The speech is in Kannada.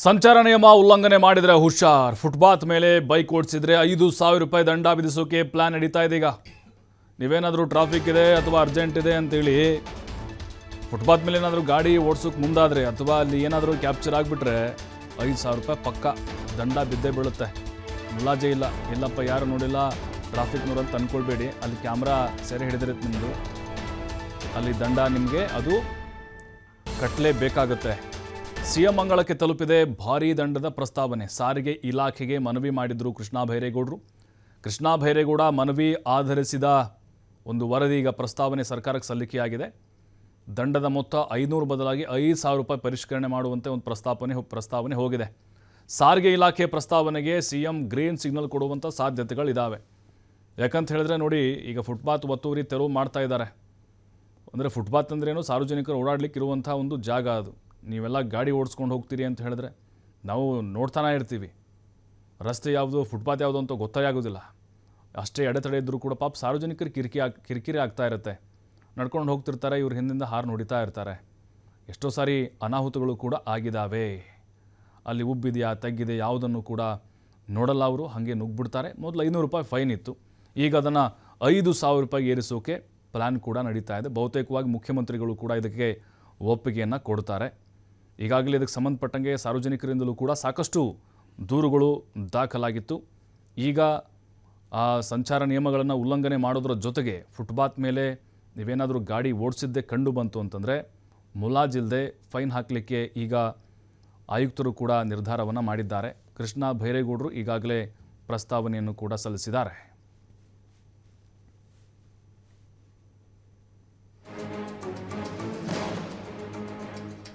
ಸಂಚಾರ ನಿಯಮ ಉಲ್ಲಂಘನೆ ಮಾಡಿದರೆ ಹುಷಾರ್. ಫುಟ್ಪಾತ್ ಮೇಲೆ ಬೈಕ್ ಓಡಿಸಿದ್ರೆ 5,000 ರೂಪಾಯಿ ದಂಡ ವಿಧಿಸೋಕೆ ಪ್ಲಾನ್ ನಡೀತಾ ಇದೆ ಈಗ. ನೀವೇನಾದರೂ ಟ್ರಾಫಿಕ್ ಇದೆ ಅಥವಾ ಅರ್ಜೆಂಟ್ ಇದೆ ಅಂತೇಳಿ ಫುಟ್ಪಾತ್ ಮೇಲೆ ಏನಾದರೂ ಗಾಡಿ ಓಡಿಸೋಕೆ ಮುಂದಾದರೆ ಅಥವಾ ಅಲ್ಲಿ ಏನಾದರೂ ಕ್ಯಾಪ್ಚರ್ ಆಗಿಬಿಟ್ರೆ 5,000 ರೂಪಾಯಿ ಪಕ್ಕ ದಂಡ ಬಿದ್ದೇ ಬೀಳುತ್ತೆ. ಮುಲಾಜೆ ಇಲ್ಲ. ಎಲ್ಲಪ್ಪ ಯಾರು ನೋಡಿಲ್ಲ ಟ್ರಾಫಿಕ್ನವ್ರು ಅಂತ ಅಂದ್ಕೊಳ್ಬೇಡಿ. ಅಲ್ಲಿ ಕ್ಯಾಮ್ರಾ ಸೆರೆ ಹಿಡಿದಿರುತ್ತೆ ನಿಮ್ಮದು. ಅಲ್ಲಿ ದಂಡ ನಿಮಗೆ ಅದು ಕಟ್ಟಲೇಬೇಕಾಗುತ್ತೆ. ಸಿಎಂ ಅಂಗಳಕ್ಕೆ ತಲುಪಿದೆ ಭಾರೀ ದಂಡದ ಪ್ರಸ್ತಾವನೆ. ಸಾರಿಗೆ ಇಲಾಖೆಗೆ ಮನವಿ ಮಾಡಿದ್ರು ಕೃಷ್ಣ ಬೈರೇಗೌಡರು. ಕೃಷ್ಣ ಬೈರೇಗೌಡ ಮನವಿ ಆಧರಿಸಿದ ಒಂದು ವರದಿ ಈಗ ಪ್ರಸ್ತಾವನೆ ಸರ್ಕಾರಕ್ಕೆ ಸಲ್ಲಿಕೆಯಾಗಿದೆ. ದಂಡದ ಮೊತ್ತ 500 ಬದಲಾಗಿ 5,000 ರೂಪಾಯಿ ಪರಿಷ್ಕರಣೆ ಮಾಡುವಂತೆ ಒಂದು ಪ್ರಸ್ತಾವನೆ ಹೋಗಿದೆ. ಸಾರಿಗೆ ಇಲಾಖೆ ಪ್ರಸ್ತಾವನೆಗೆ ಸಿಎಂ ಗ್ರೀನ್ ಸಿಗ್ನಲ್ ಕೊಡುವಂಥ ಸಾಧ್ಯತೆಗಳಿದ್ದಾವೆ. ಯಾಕಂತ ಹೇಳಿದ್ರೆ ನೋಡಿ, ಈಗ ಫುಟ್ಪಾತ್ ಒತ್ತುವರಿ ತೆರವು ಮಾಡ್ತಾ ಇದ್ದಾರೆ. ಅಂದರೆ ಫುಟ್ಪಾತ್ ಅಂದ್ರೇನು, ಸಾರ್ವಜನಿಕರು ಓಡಾಡಲಿಕ್ಕೆ ಇರುವಂಥ ಒಂದು ಜಾಗ ಅದು. ನೀವೆಲ್ಲ ಗಾಡಿ ಓಡಿಸ್ಕೊಂಡು ಹೋಗ್ತೀರಿ ಅಂತ ಹೇಳಿದ್ರೆ ನಾವು ನೋಡ್ತಾನೆ ಇರ್ತೀವಿ. ರಸ್ತೆ ಯಾವುದು, ಫುಟ್ಪಾತ್ ಯಾವುದು ಅಂತ ಗೊತ್ತೇ ಆಗೋದಿಲ್ಲ. ಅಷ್ಟೇ ಅಡೆತಡೆ ಇದ್ದರೂ ಕೂಡ ಪಾಪ ಸಾರ್ವಜನಿಕರು ಕಿರಿಕಿರಿ ಆಗ್ತಾ ಇರುತ್ತೆ. ನಡ್ಕೊಂಡು ಹೋಗ್ತಿರ್ತಾರೆ, ಇವ್ರ ಹಿಂದಿಂದ ಹಾರ್ನ್ ಹೊಡಿತಾ ಇರ್ತಾರೆ. ಎಷ್ಟೋ ಸಾರಿ ಅನಾಹುತಗಳು ಕೂಡ ಆಗಿದ್ದಾವೆ. ಅಲ್ಲಿ ಉಬ್ಬಿದೆಯಾ ತಗ್ಗಿದೆ ಯಾವುದನ್ನು ಕೂಡ ನೋಡಲ್ಲ ಅವರು, ಹಾಗೆ ನುಗ್ಗಿಬಿಡ್ತಾರೆ. ಮೊದಲು 500 ರೂಪಾಯಿ ಫೈನ್ ಇತ್ತು, ಈಗ ಅದನ್ನು 5,000 ರೂಪಾಯಿಗೆ ಏರಿಸೋಕೆ ಪ್ಲ್ಯಾನ್ ಕೂಡ ನಡೀತಾ ಇದೆ. ಬಹುತೇಕವಾಗಿ ಮುಖ್ಯಮಂತ್ರಿಗಳು ಕೂಡ ಇದಕ್ಕೆ ಒಪ್ಪಿಗೆಯನ್ನು ಕೊಡ್ತಾರೆ. ಈಗಾಗಲೇ ಇದಕ್ಕೆ ಸಂಬಂಧಪಟ್ಟಂಗೆ ಸಾರ್ವಜನಿಕರಿಂದಲೂ ಕೂಡ ಸಾಕಷ್ಟು ದೂರುಗಳು ದಾಖಲಾಗಿತ್ತು. ಈಗ ಆ ಸಂಚಾರ ನಿಯಮಗಳನ್ನು ಉಲ್ಲಂಘನೆ ಮಾಡೋದ್ರ ಜೊತೆಗೆ ಫುಟ್ಪಾತ್ ಮೇಲೆ ನೀವೇನಾದರೂ ಗಾಡಿ ಓಡಿಸಿದ್ದೇ ಕಂಡು ಬಂತು ಅಂತಂದರೆ ಮುಲಾಜಿಲ್ಲದೆ ಫೈನ್ ಹಾಕಲಿಕ್ಕೆ ಈಗ ಆಯುಕ್ತರು ಕೂಡ ನಿರ್ಧಾರವನ್ನು ಮಾಡಿದ್ದಾರೆ. ಕೃಷ್ಣ ಬೈರೇಗೌಡರು ಈಗಾಗಲೇ ಪ್ರಸ್ತಾವನೆಯನ್ನು ಕೂಡ ಸಲ್ಲಿಸಿದ್ದಾರೆ.